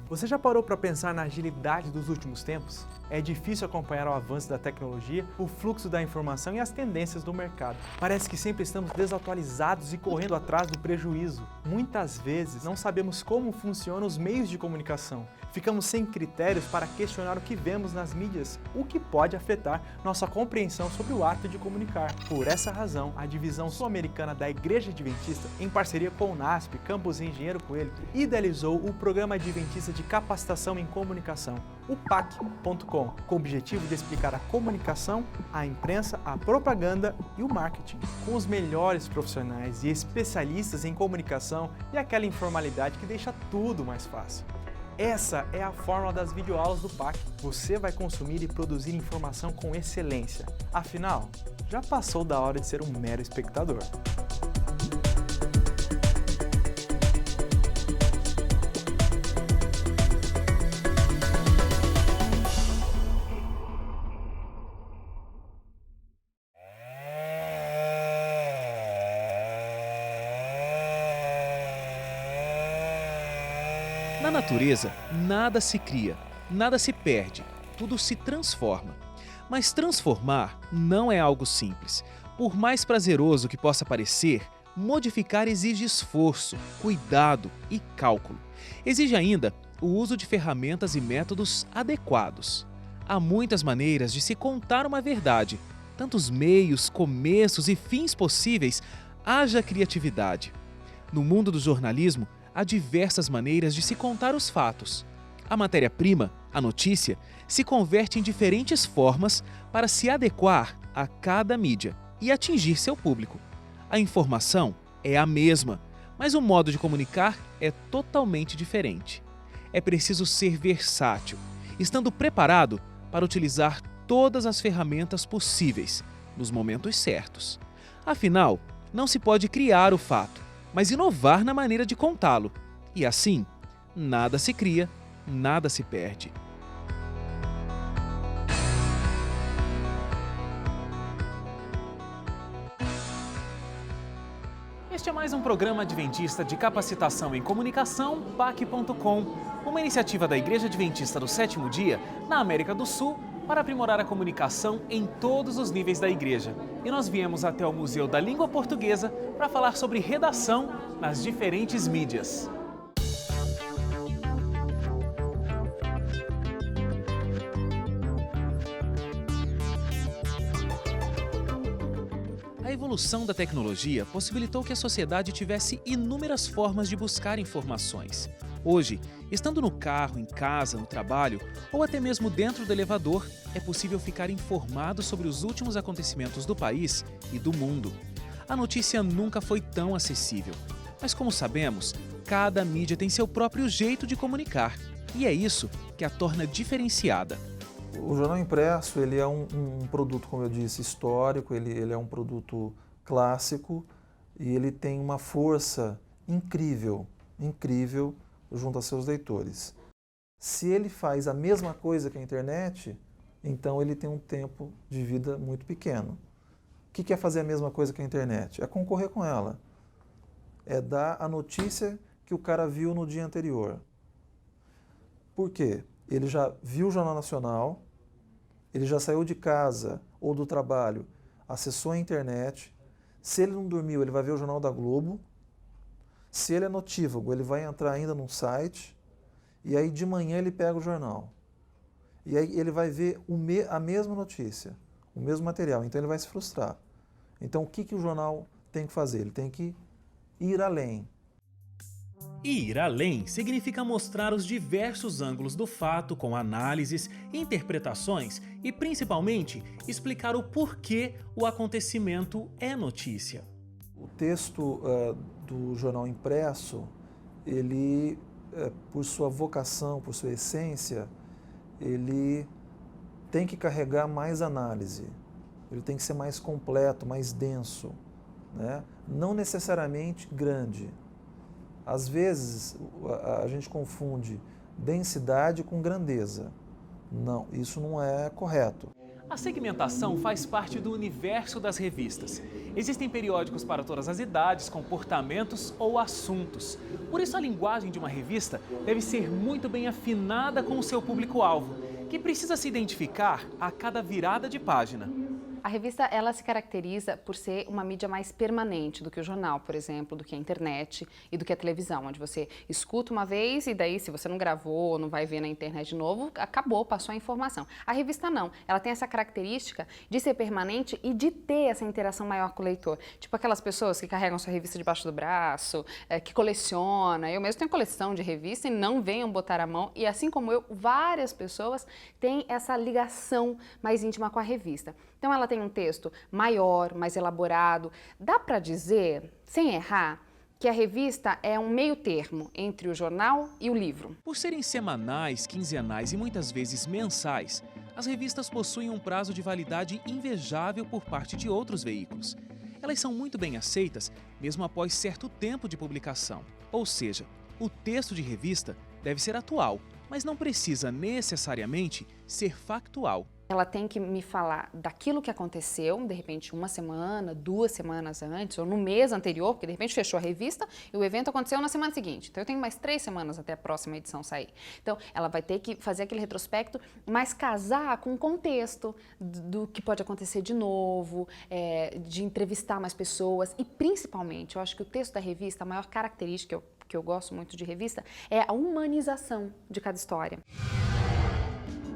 Você já parou para pensar na agilidade dos últimos tempos? É difícil acompanhar o avanço da tecnologia, o fluxo da informação e as tendências do mercado. Parece que sempre estamos desatualizados e correndo atrás do prejuízo. Muitas vezes não sabemos como funcionam os meios de comunicação. Ficamos sem critérios para questionar o que vemos nas mídias, o que pode afetar nossa compreensão sobre o ato de comunicar. Por essa razão, a divisão sul-americana da Igreja Adventista, em parceria com o NASP, Campus Engenheiro Coelho, idealizou o Programa Adventista de Capacitação em Comunicação, o PAC.com, com o objetivo de explicar a comunicação, a imprensa, a propaganda e o marketing, com os melhores profissionais e especialistas em comunicação e aquela informalidade que deixa tudo mais fácil. Essa é a fórmula das videoaulas do PAC. Você vai consumir e produzir informação com excelência. Afinal, já passou da hora de ser um mero espectador. Na natureza, nada se cria, nada se perde, tudo se transforma. Mas transformar não é algo simples. Por mais prazeroso que possa parecer, modificar exige esforço, cuidado e cálculo. Exige ainda o uso de ferramentas e métodos adequados. Há muitas maneiras de se contar uma verdade. Tantos meios, começos e fins possíveis, haja criatividade. No mundo do jornalismo, há diversas maneiras de se contar os fatos. A matéria-prima, a notícia, se converte em diferentes formas para se adequar a cada mídia e atingir seu público. A informação é a mesma, mas o modo de comunicar é totalmente diferente. É preciso ser versátil, estando preparado para utilizar todas as ferramentas possíveis, nos momentos certos. Afinal, não se pode criar o fato, mas inovar na maneira de contá-lo. E assim, nada se cria, nada se perde. Este é mais um programa adventista de capacitação em comunicação, PAC.com, uma iniciativa da Igreja Adventista do Sétimo Dia, na América do Sul, para aprimorar a comunicação em todos os níveis da igreja. E nós viemos até o Museu da Língua Portuguesa para falar sobre redação nas diferentes mídias. A evolução da tecnologia possibilitou que a sociedade tivesse inúmeras formas de buscar informações. Hoje, estando no carro, em casa, no trabalho ou até mesmo dentro do elevador, é possível ficar informado sobre os últimos acontecimentos do país e do mundo. A notícia nunca foi tão acessível, mas como sabemos, cada mídia tem seu próprio jeito de comunicar e é isso que a torna diferenciada. O jornal impresso ele é um produto, como eu disse, histórico, ele é um produto clássico e ele tem uma força incrível junto a seus leitores. Se ele faz a mesma coisa que a internet, então ele tem um tempo de vida muito pequeno. O que é fazer a mesma coisa que a internet? É concorrer com ela. É dar a notícia que o cara viu no dia anterior. Por quê? Ele já viu o Jornal Nacional, ele já saiu de casa ou do trabalho, acessou a internet. Se ele não dormiu, ele vai ver o Jornal da Globo. Se ele é notívago, ele vai entrar ainda num site e aí de manhã ele pega o jornal. E aí ele vai ver a mesma notícia, o mesmo material, então ele vai se frustrar. Então o que o jornal tem que fazer? Ele tem que ir além. Ir além significa mostrar os diversos ângulos do fato com análises, interpretações e, principalmente, explicar o porquê o acontecimento é notícia. O texto do jornal impresso, ele, por sua vocação, por sua essência, ele tem que carregar mais análise, ele tem que ser mais completo, mais denso, né? Não necessariamente grande. Às vezes a gente confunde densidade com grandeza. Não, isso não é correto. A segmentação faz parte do universo das revistas. Existem periódicos para todas as idades, comportamentos ou assuntos. Por isso, a linguagem de uma revista deve ser muito bem afinada com o seu público-alvo, que precisa se identificar a cada virada de página. A revista, ela se caracteriza por ser uma mídia mais permanente do que o jornal, por exemplo, do que a internet e do que a televisão, onde você escuta uma vez e daí, se você não gravou, não vai ver na internet de novo, acabou, passou a informação. A revista não, ela tem essa característica de ser permanente e de ter essa interação maior com o leitor. Tipo aquelas pessoas que carregam sua revista debaixo do braço, que coleciona. Eu mesmo tenho coleção de revista e não venham botar a mão. E assim como eu, várias pessoas têm essa ligação mais íntima com a revista. Então ela tem um texto maior, mais elaborado. Dá para dizer, sem errar, que a revista é um meio termo entre o jornal e o livro. Por serem semanais, quinzenais e muitas vezes mensais, as revistas possuem um prazo de validade invejável por parte de outros veículos. Elas são muito bem aceitas mesmo após certo tempo de publicação. Ou seja, o texto de revista deve ser atual, mas não precisa necessariamente ser factual. Ela tem que me falar daquilo que aconteceu, de repente 1 semana, 2 semanas antes, ou no mês anterior, porque de repente fechou a revista e o evento aconteceu na semana seguinte. Então eu tenho mais 3 semanas até a próxima edição sair. Então ela vai ter que fazer aquele retrospecto, mas casar com o contexto do que pode acontecer de novo, de entrevistar mais pessoas e principalmente, eu acho que o texto da revista, a maior característica que eu gosto muito de revista, é a humanização de cada história.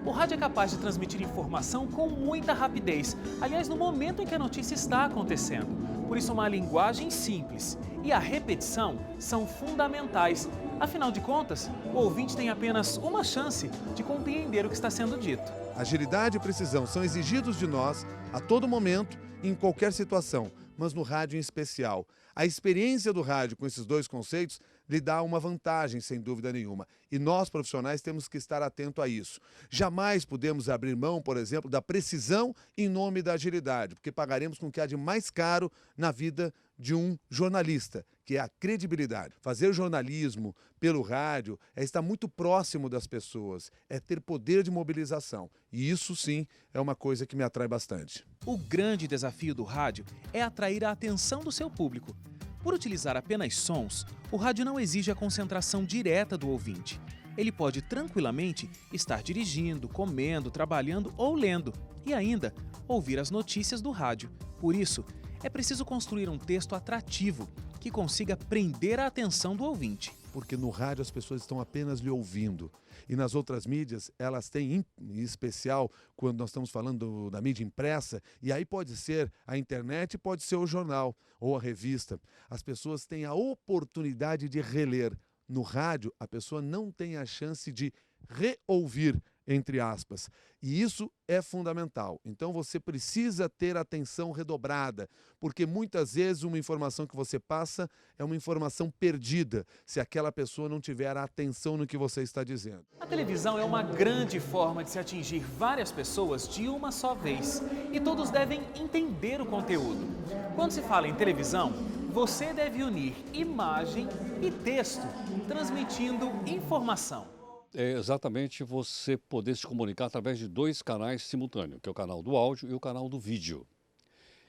O rádio é capaz de transmitir informação com muita rapidez, aliás, no momento em que a notícia está acontecendo. Por isso, uma linguagem simples e a repetição são fundamentais. Afinal de contas, o ouvinte tem apenas uma chance de compreender o que está sendo dito. Agilidade e precisão são exigidos de nós a todo momento e em qualquer situação, mas no rádio em especial. A experiência do rádio com esses dois conceitos lhe dá uma vantagem, sem dúvida nenhuma. E nós, profissionais, temos que estar atentos a isso. Jamais podemos abrir mão, por exemplo, da precisão em nome da agilidade, porque pagaremos com o que há de mais caro na vida de um jornalista, que é a credibilidade. Fazer jornalismo pelo rádio é estar muito próximo das pessoas, é ter poder de mobilização. E isso, sim, é uma coisa que me atrai bastante. O grande desafio do rádio é atrair a atenção do seu público. Por utilizar apenas sons, o rádio não exige a concentração direta do ouvinte. Ele pode tranquilamente estar dirigindo, comendo, trabalhando ou lendo e ainda ouvir as notícias do rádio. Por isso, é preciso construir um texto atrativo que consiga prender a atenção do ouvinte. Porque no rádio as pessoas estão apenas lhe ouvindo. E nas outras mídias, elas têm, em especial, quando nós estamos falando da mídia impressa, e aí pode ser a internet, pode ser o jornal ou a revista. As pessoas têm a oportunidade de reler. No rádio, a pessoa não tem a chance de reouvir, entre aspas. E isso é fundamental. Então você precisa ter atenção redobrada, porque muitas vezes uma informação que você passa é uma informação perdida, se aquela pessoa não tiver atenção no que você está dizendo. A televisão é uma grande forma de se atingir várias pessoas de uma só vez. E todos devem entender o conteúdo. Quando se fala em televisão, você deve unir imagem e texto, transmitindo informação. É exatamente você poder se comunicar através de 2 canais simultâneos, que é o canal do áudio e o canal do vídeo.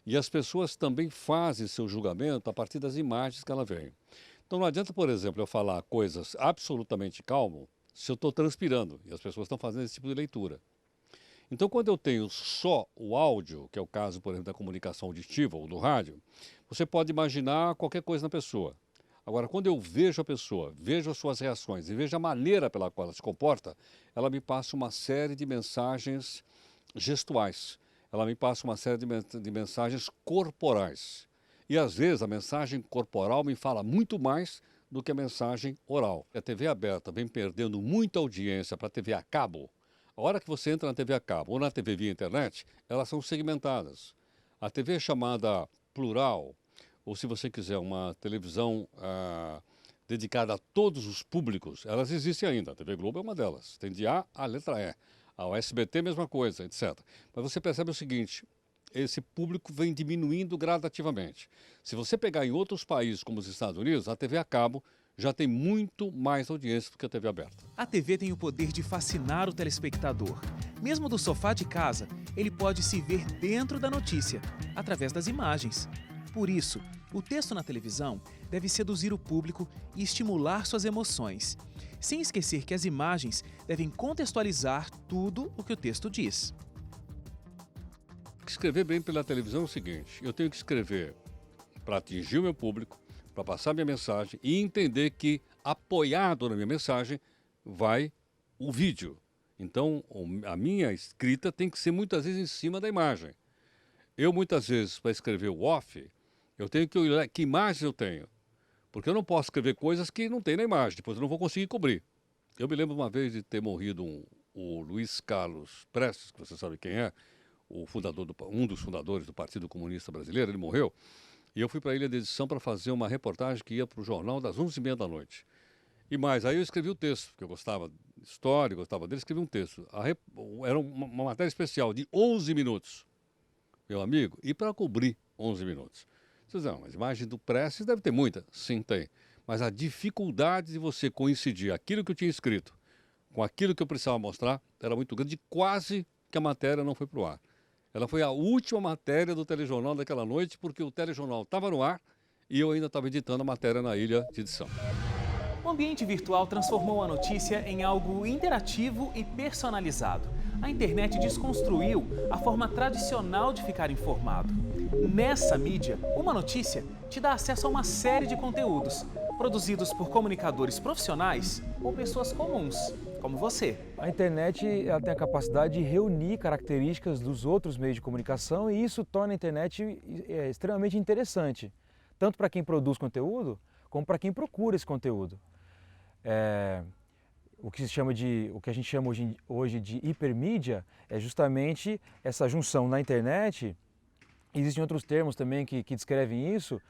E as pessoas também fazem seu julgamento a partir das imagens que ela vê. Então não adianta, por exemplo, eu falar coisas absolutamente calmo se eu estou transpirando e as pessoas estão fazendo esse tipo de leitura. Então quando eu tenho só o áudio, que é o caso, por exemplo, da comunicação auditiva ou do rádio, você pode imaginar qualquer coisa na pessoa. Agora, quando eu vejo a pessoa, vejo as suas reações e vejo a maneira pela qual ela se comporta, ela me passa uma série de mensagens gestuais. Ela me passa uma série de mensagens corporais. E, às vezes, a mensagem corporal me fala muito mais do que a mensagem oral. A TV aberta vem perdendo muita audiência para a TV a cabo. A hora que você entra na TV a cabo ou na TV via internet, elas são segmentadas. A TV chamada plural, ou se você quiser uma televisão dedicada a todos os públicos, elas existem ainda. A TV Globo é uma delas, tem de A à letra E. A SBT, mesma coisa, etc. Mas você percebe o seguinte, esse público vem diminuindo gradativamente. Se você pegar em outros países, como os Estados Unidos, a TV a cabo já tem muito mais audiência do que a TV aberta. A TV tem o poder de fascinar o telespectador. Mesmo do sofá de casa, ele pode se ver dentro da notícia, através das imagens. Por isso, o texto na televisão deve seduzir o público e estimular suas emoções, sem esquecer que as imagens devem contextualizar tudo o que o texto diz. Escrever bem pela televisão é o seguinte: eu tenho que escrever para atingir o meu público, para passar minha mensagem e entender que, apoiado na minha mensagem, vai o vídeo. Então, a minha escrita tem que ser muitas vezes em cima da imagem. Eu, muitas vezes, para escrever o off, eu tenho que olhar que imagens eu tenho. Porque eu não posso escrever coisas que não tem na imagem, depois eu não vou conseguir cobrir. Eu me lembro uma vez de ter morrido o Luiz Carlos Prestes, que você sabe quem é, um dos fundadores do Partido Comunista Brasileiro. Ele morreu. E eu fui para a Ilha de Edição para fazer uma reportagem que ia para o jornal das 11h30 da noite. E mais, aí eu escrevi o texto, porque eu gostava de história, gostava dele, escrevi um texto. Era uma matéria especial de 11 minutos, meu amigo, e para cobrir 11 minutos. Vocês dizem, mas a imagem do Prestes deve ter muita. Sim, tem. Mas a dificuldade de você coincidir aquilo que eu tinha escrito com aquilo que eu precisava mostrar era muito grande, quase que a matéria não foi para o ar. Ela foi a última matéria do telejornal daquela noite, porque o telejornal estava no ar e eu ainda estava editando a matéria na Ilha de Edição. O ambiente virtual transformou a notícia em algo interativo e personalizado. A internet desconstruiu a forma tradicional de ficar informado. Nessa mídia, uma notícia te dá acesso a uma série de conteúdos, produzidos por comunicadores profissionais ou pessoas comuns, como você. A internet ela tem a capacidade de reunir características dos outros meios de comunicação e isso torna a internet extremamente interessante, tanto para quem produz conteúdo, como para quem procura esse conteúdo. O que a gente chama hoje de hipermídia é justamente essa junção na internet. Existem outros termos também que descrevem isso,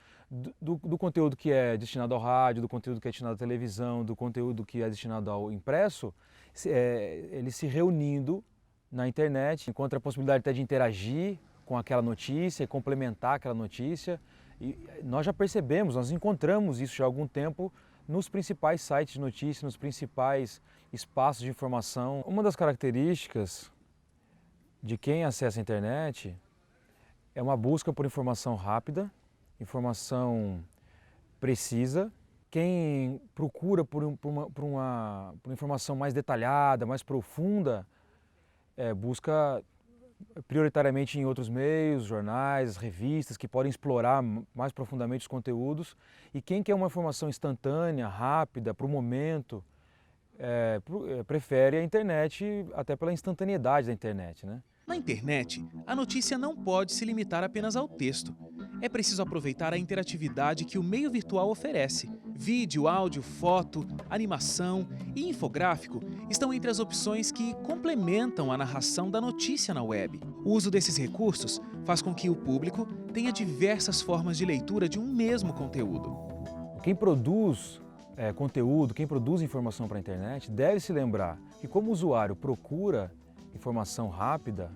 do conteúdo que é destinado ao rádio, do conteúdo que é destinado à televisão, do conteúdo que é destinado ao impresso, eles se reunindo na internet, encontra a possibilidade até de interagir com aquela notícia, complementar aquela notícia. E nós já percebemos, nós encontramos isso já há algum tempo nos principais sites de notícias, nos principais espaços de informação. Uma das características de quem acessa a internet é uma busca por informação rápida, informação precisa. Quem procura por uma informação mais detalhada, mais profunda, busca prioritariamente em outros meios, jornais, revistas, que podem explorar mais profundamente os conteúdos. E quem quer uma informação instantânea, rápida, para o momento, prefere a internet, até pela instantaneidade da internet, né? Na internet, a notícia não pode se limitar apenas ao texto. É preciso aproveitar a interatividade que o meio virtual oferece. Vídeo, áudio, foto, animação e infográfico estão entre as opções que complementam a narração da notícia na web. O uso desses recursos faz com que o público tenha diversas formas de leitura de um mesmo conteúdo. Quem produz conteúdo, quem produz informação para a internet, deve se lembrar que, como o usuário procura informação rápida,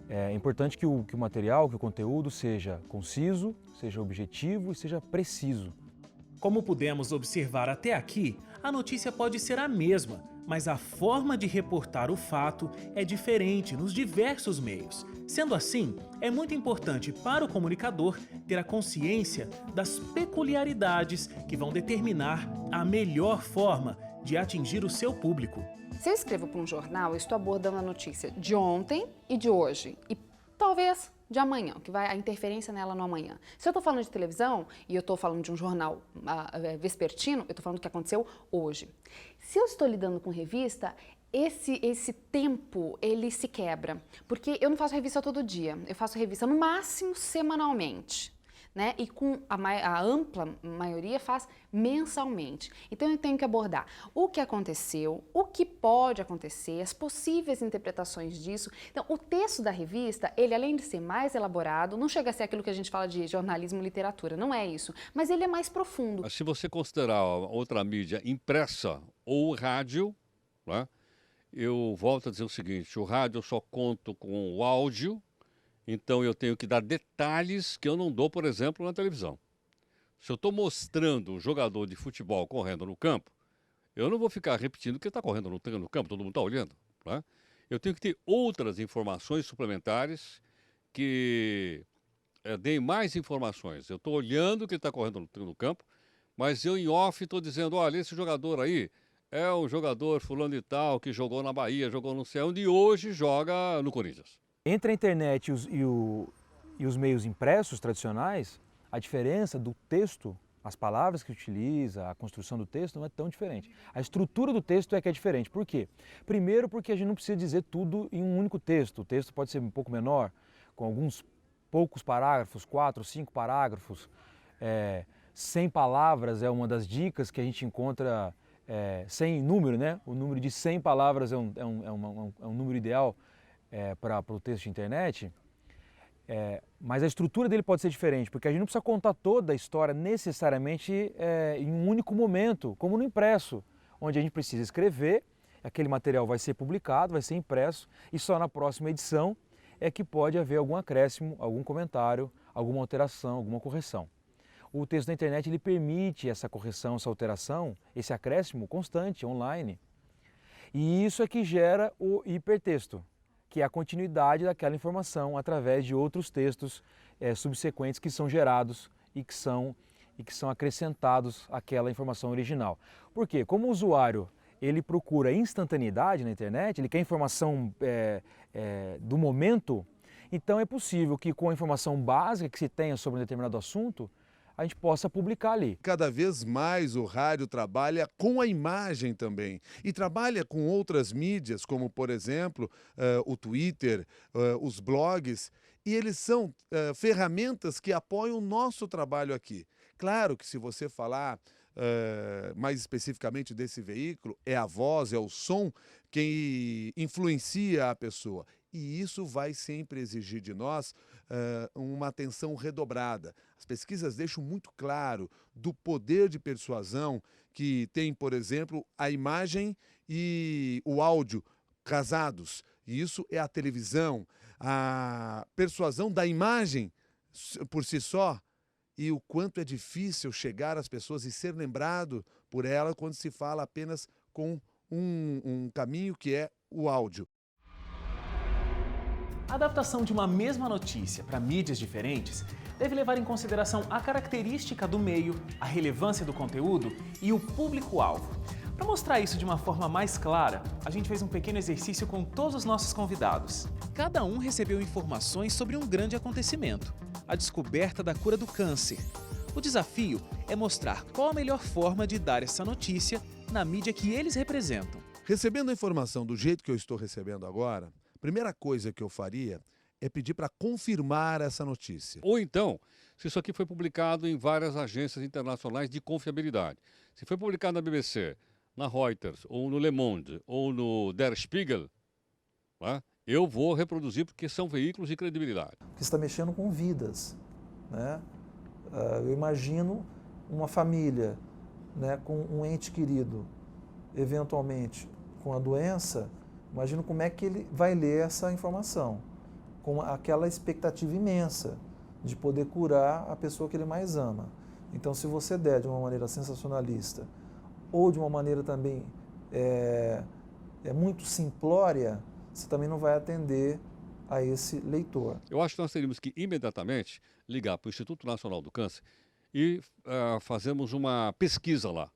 é importante que o material, que o conteúdo seja conciso, seja objetivo e seja preciso. Como pudemos observar até aqui, a notícia pode ser a mesma, mas a forma de reportar o fato é diferente nos diversos meios. Sendo assim, é muito importante para o comunicador ter a consciência das peculiaridades que vão determinar a melhor forma de atingir o seu público. Se eu escrevo para um jornal, eu estou abordando a notícia de ontem e de hoje. E talvez de amanhã, que vai a interferência nela no amanhã. Se eu estou falando de televisão e eu estou falando de um jornal vespertino, eu estou falando do que aconteceu hoje. Se eu estou lidando com revista, esse tempo, ele se quebra. Porque eu não faço revista todo dia, eu faço revista no máximo semanalmente. Né? E com a ampla maioria faz mensalmente. Então eu tenho que abordar o que aconteceu, o que pode acontecer, as possíveis interpretações disso. Então o texto da revista, ele além de ser mais elaborado, não chega a ser aquilo que a gente fala de jornalismo e literatura, não é isso, mas ele é mais profundo. Se você considerar outra mídia impressa ou rádio, né, eu volto a dizer o seguinte: o rádio eu só conto com o áudio. Então eu tenho que dar detalhes que eu não dou, por exemplo, na televisão. Se eu estou mostrando um jogador de futebol correndo no campo, eu não vou ficar repetindo que ele está correndo no campo, todo mundo está olhando. Né? Eu tenho que ter outras informações suplementares que deem mais informações. Eu estou olhando que ele está correndo no campo, mas eu em off estou dizendo, olha, esse jogador aí é um jogador fulano e tal, que jogou na Bahia, jogou no céu, e hoje joga no Corinthians. Entre a internet e os meios impressos tradicionais, a diferença do texto, as palavras que utiliza, a construção do texto não é tão diferente. A estrutura do texto é que é diferente. Por quê? Primeiro porque a gente não precisa dizer tudo em um único texto. O texto pode ser um pouco menor, com alguns poucos parágrafos, 4, 5 parágrafos. 100 palavras é uma das dicas que a gente encontra, sem número, né? O número de 100 palavras é um número ideal para o texto de internet. Mas a estrutura dele pode ser diferente, porque a gente não precisa contar toda a história necessariamente em um único momento, como no impresso, onde a gente precisa escrever, aquele material vai ser publicado, vai ser impresso, e só na próxima edição é que pode haver algum acréscimo, algum comentário, alguma alteração, alguma correção. O texto da internet ele permite essa correção, essa alteração, esse acréscimo constante, online. E isso é que gera o hipertexto, que é a continuidade daquela informação através de outros textos subsequentes que são gerados e que são acrescentados àquela informação original. Por quê? Como o usuário ele procura instantaneidade na internet, ele quer informação do momento, então é possível que com a informação básica que se tenha sobre um determinado assunto, a gente possa publicar ali. Cada vez mais o rádio trabalha com a imagem também. E trabalha com outras mídias, como, por exemplo, o Twitter, os blogs. E eles são ferramentas que apoiam o nosso trabalho aqui. Claro que se você falar mais especificamente desse veículo, é a voz, é o som que influencia a pessoa. E isso vai sempre exigir de nós uma atenção redobrada. As pesquisas deixam muito claro do poder de persuasão que tem, por exemplo, a imagem e o áudio casados. E isso é a televisão. A persuasão da imagem por si só e o quanto é difícil chegar às pessoas e ser lembrado por ela quando se fala apenas com um caminho que é o áudio. A adaptação de uma mesma notícia para mídias diferentes deve levar em consideração a característica do meio, a relevância do conteúdo e o público-alvo. Para mostrar isso de uma forma mais clara, a gente fez um pequeno exercício com todos os nossos convidados. Cada um recebeu informações sobre um grande acontecimento, a descoberta da cura do câncer. O desafio é mostrar qual a melhor forma de dar essa notícia na mídia que eles representam. Recebendo a informação do jeito que eu estou recebendo agora, a primeira coisa que eu faria é pedir para confirmar essa notícia. Ou então, se isso aqui foi publicado em várias agências internacionais de confiabilidade. Se foi publicado na BBC, na Reuters, ou no Le Monde, ou no Der Spiegel, né, eu vou reproduzir porque são veículos de credibilidade. Porque está mexendo com vidas, né? Eu imagino uma família, né, com um ente querido, eventualmente com a doença, imagino como é que ele vai ler essa informação, com aquela expectativa imensa de poder curar a pessoa que ele mais ama. Então, se você der de uma maneira sensacionalista ou de uma maneira também muito simplória, você também não vai atender a esse leitor. Eu acho que nós teríamos que imediatamente ligar para o Instituto Nacional do Câncer e fazermos uma pesquisa lá.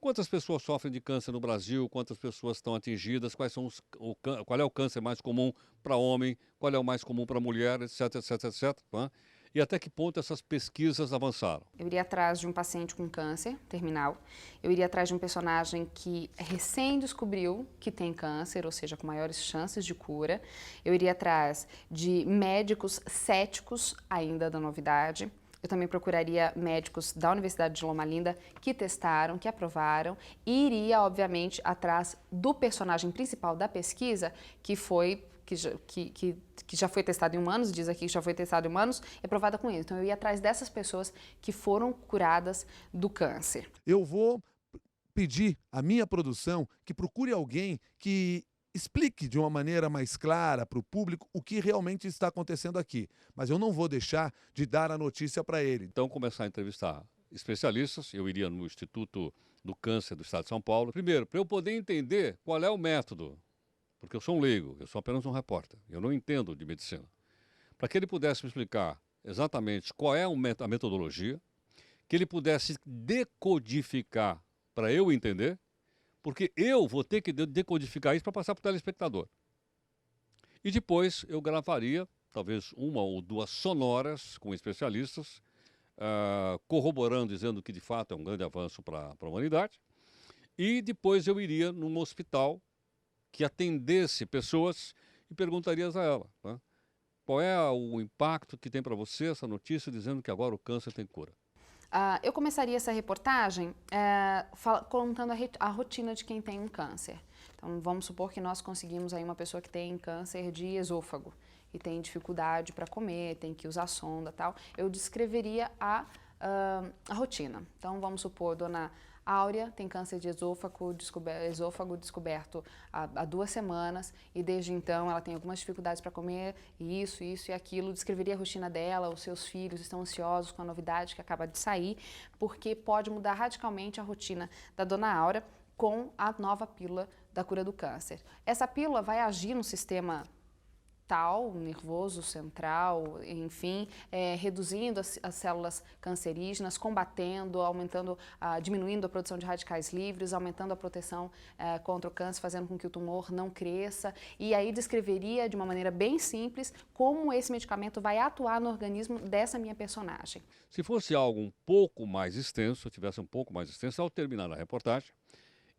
Quantas pessoas sofrem de câncer no Brasil, quantas pessoas estão atingidas, qual é o câncer mais comum para homem, qual é o mais comum para mulher, etc, etc, etc. Né? E até que ponto essas pesquisas avançaram? Eu iria atrás de um paciente com câncer terminal, eu iria atrás de um personagem que recém descobriu que tem câncer, ou seja, com maiores chances de cura. Eu iria atrás de médicos céticos ainda da novidade. Eu também procuraria médicos da Universidade de Loma Linda que testaram, que aprovaram, e iria, obviamente, atrás do personagem principal da pesquisa, que já foi testado em humanos, diz aqui que já foi testado em humanos, é provada com ele. Então, eu ia atrás dessas pessoas que foram curadas do câncer. Eu vou pedir à minha produção que procure alguém que explique de uma maneira mais clara para o público o que realmente está acontecendo aqui. Mas eu não vou deixar de dar a notícia para ele. Então, começar a entrevistar especialistas, eu iria no Instituto do Câncer do Estado de São Paulo. Primeiro, para eu poder entender qual é o método, porque eu sou um leigo, eu sou apenas um repórter, eu não entendo de medicina. Para que ele pudesse me explicar exatamente qual é a metodologia, que ele pudesse decodificar para eu entender, porque eu vou ter que decodificar isso para passar para o telespectador. E depois eu gravaria, talvez 1 ou 2 sonoras com especialistas, corroborando, dizendo que de fato é um grande avanço para a humanidade. E depois eu iria num hospital que atendesse pessoas e perguntaria a ela, né, qual é o impacto que tem para você essa notícia dizendo que agora o câncer tem cura. Eu começaria essa reportagem contando a rotina de quem tem um câncer. Então, vamos supor que nós conseguimos aí uma pessoa que tem câncer de esôfago e tem dificuldade para comer, tem que usar sonda e tal. Eu descreveria a rotina. Então, vamos supor, dona Áurea tem câncer de esôfago descoberto há 2 semanas e desde então ela tem algumas dificuldades para comer, isso e aquilo. Descreveria a rotina dela, os seus filhos estão ansiosos com a novidade que acaba de sair, porque pode mudar radicalmente a rotina da dona Áurea com a nova pílula da cura do câncer. Essa pílula vai agir no sistema nervoso central, enfim, reduzindo as células cancerígenas, combatendo, diminuindo a produção de radicais livres, aumentando a proteção contra o câncer, fazendo com que o tumor não cresça. E aí descreveria de uma maneira bem simples como esse medicamento vai atuar no organismo dessa minha personagem. Se fosse algo um pouco mais extenso, se tivesse um pouco mais extenso, ao terminar a reportagem,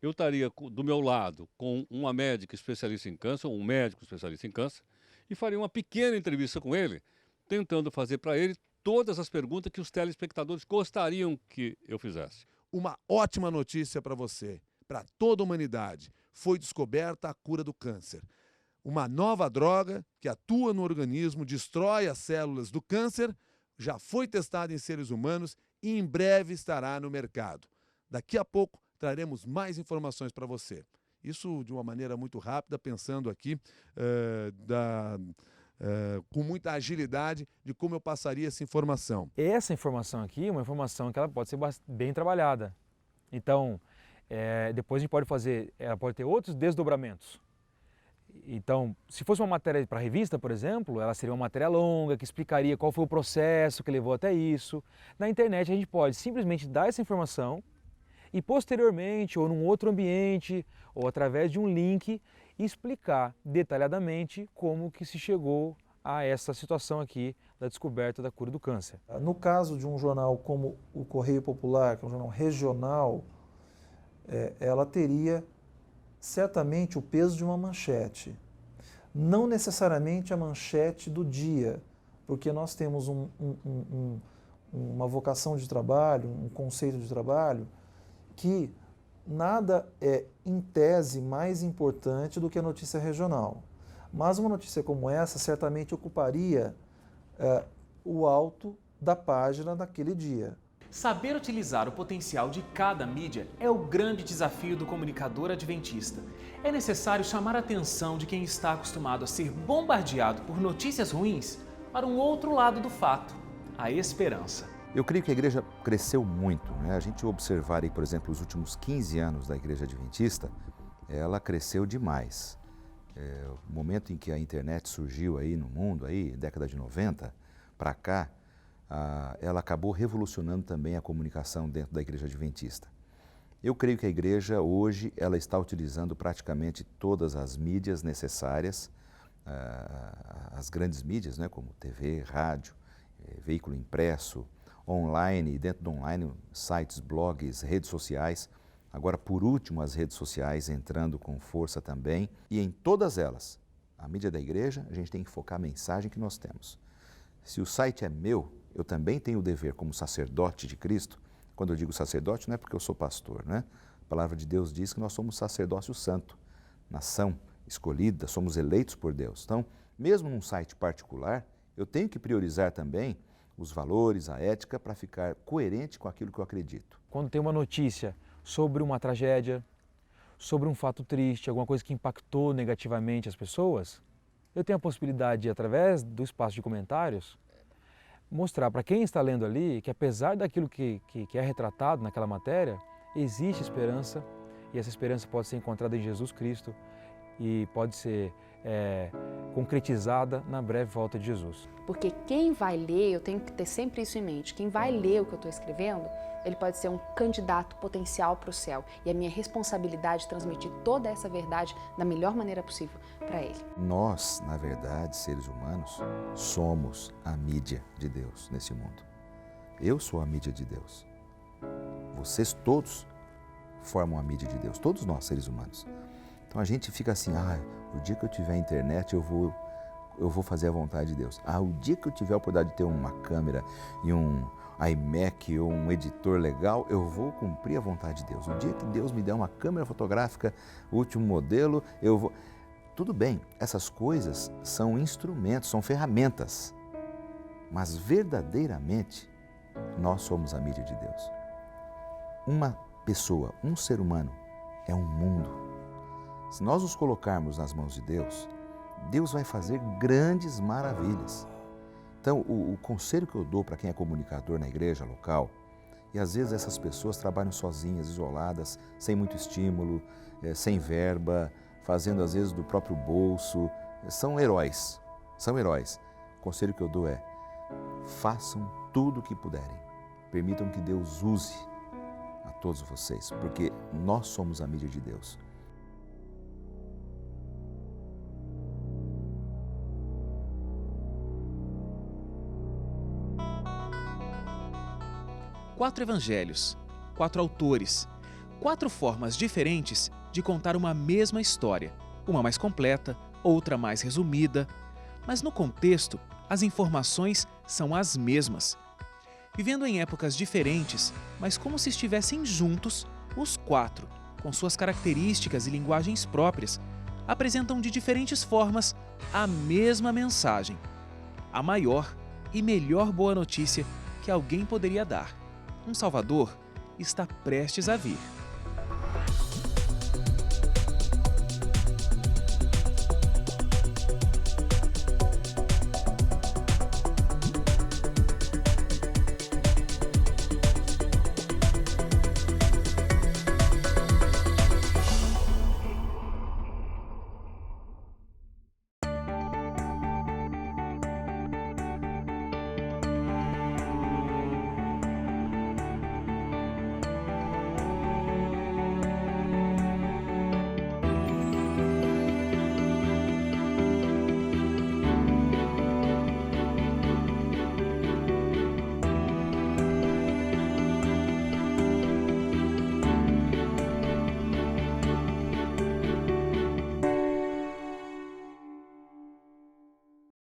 eu estaria do meu lado com uma médica especialista em câncer, ou um médico especialista em câncer, e faria uma pequena entrevista com ele, tentando fazer para ele todas as perguntas que os telespectadores gostariam que eu fizesse. Uma ótima notícia para você, para toda a humanidade. Foi descoberta a cura do câncer. Uma nova droga que atua no organismo, destrói as células do câncer, já foi testada em seres humanos e em breve estará no mercado. Daqui a pouco traremos mais informações para você. Isso de uma maneira muito rápida, pensando aqui com muita agilidade de como eu passaria essa informação. Essa informação aqui é uma informação que ela pode ser bem trabalhada. Então, depois a gente pode ela pode ter outros desdobramentos. Então, se fosse uma matéria para revista, por exemplo, ela seria uma matéria longa, que explicaria qual foi o processo que levou até isso. Na internet a gente pode simplesmente dar essa informação e posteriormente, ou num outro ambiente, ou através de um link, explicar detalhadamente como que se chegou a essa situação aqui da descoberta da cura do câncer. No caso de um jornal como o Correio Popular, que é um jornal regional, ela teria certamente o peso de uma manchete. Não necessariamente a manchete do dia, porque nós temos uma vocação de trabalho, um conceito de trabalho, que nada é, em tese, mais importante do que a notícia regional. Mas uma notícia como essa certamente ocuparia o alto da página daquele dia. Saber utilizar o potencial de cada mídia é o grande desafio do comunicador adventista. É necessário chamar a atenção de quem está acostumado a ser bombardeado por notícias ruins para um outro lado do fato, a esperança. Eu creio que a igreja cresceu muito, né? A gente observar aí, por exemplo, os últimos 15 anos da igreja adventista, ela cresceu demais. O momento em que a internet surgiu aí no mundo, aí, década de 90, para cá, ela acabou revolucionando também a comunicação dentro da igreja adventista. Eu creio que a igreja hoje ela está utilizando praticamente todas as mídias necessárias, as grandes mídias, né, como TV, rádio, veículo impresso, online, e dentro do online, sites, blogs, redes sociais. Agora, por último, as redes sociais entrando com força também. E em todas elas, a mídia da igreja, a gente tem que focar a mensagem que nós temos. Se o site é meu, eu também tenho o dever como sacerdote de Cristo. Quando eu digo sacerdote, não é porque eu sou pastor, né? A palavra de Deus diz que nós somos sacerdócio santo, nação escolhida, somos eleitos por Deus. Então, mesmo num site particular, eu tenho que priorizar também os valores, a ética, para ficar coerente com aquilo que eu acredito. Quando tem uma notícia sobre uma tragédia, sobre um fato triste, alguma coisa que impactou negativamente as pessoas, eu tenho a possibilidade de, através do espaço de comentários, mostrar para quem está lendo ali que apesar daquilo que é retratado naquela matéria, existe esperança e essa esperança pode ser encontrada em Jesus Cristo e pode ser concretizada na breve volta de Jesus. Porque quem vai ler, eu tenho que ter sempre isso em mente, quem vai ler o que eu estou escrevendo, ele pode ser um candidato potencial para o céu. E é minha responsabilidade transmitir toda essa verdade da melhor maneira possível para ele. Nós, na verdade, seres humanos, somos a mídia de Deus nesse mundo. Eu sou a mídia de Deus. Vocês todos formam a mídia de Deus, todos nós, seres humanos. Então a gente fica assim, o dia que eu tiver internet eu vou fazer a vontade de Deus. O dia que eu tiver a oportunidade de ter uma câmera e um iMac ou um editor legal, eu vou cumprir a vontade de Deus. O dia que Deus me der uma câmera fotográfica, último modelo, eu vou... Tudo bem, essas coisas são instrumentos, são ferramentas. Mas verdadeiramente, nós somos a mídia de Deus. Uma pessoa, um ser humano, é um mundo. Se nós nos colocarmos nas mãos de Deus, Deus vai fazer grandes maravilhas. Então, o conselho que eu dou para quem é comunicador na igreja local, e às vezes essas pessoas trabalham sozinhas, isoladas, sem muito estímulo, sem verba, fazendo às vezes do próprio bolso, são heróis, são heróis. O conselho que eu dou é, façam tudo o que puderem, permitam que Deus use a todos vocês, porque nós somos a mídia de Deus. Quatro evangelhos, 4 autores, 4 formas diferentes de contar uma mesma história, uma mais completa, outra mais resumida, mas no contexto, as informações são as mesmas. Vivendo em épocas diferentes, mas como se estivessem juntos, os 4, com suas características e linguagens próprias, apresentam de diferentes formas a mesma mensagem, a maior e melhor boa notícia que alguém poderia dar. Um Salvador está prestes a vir.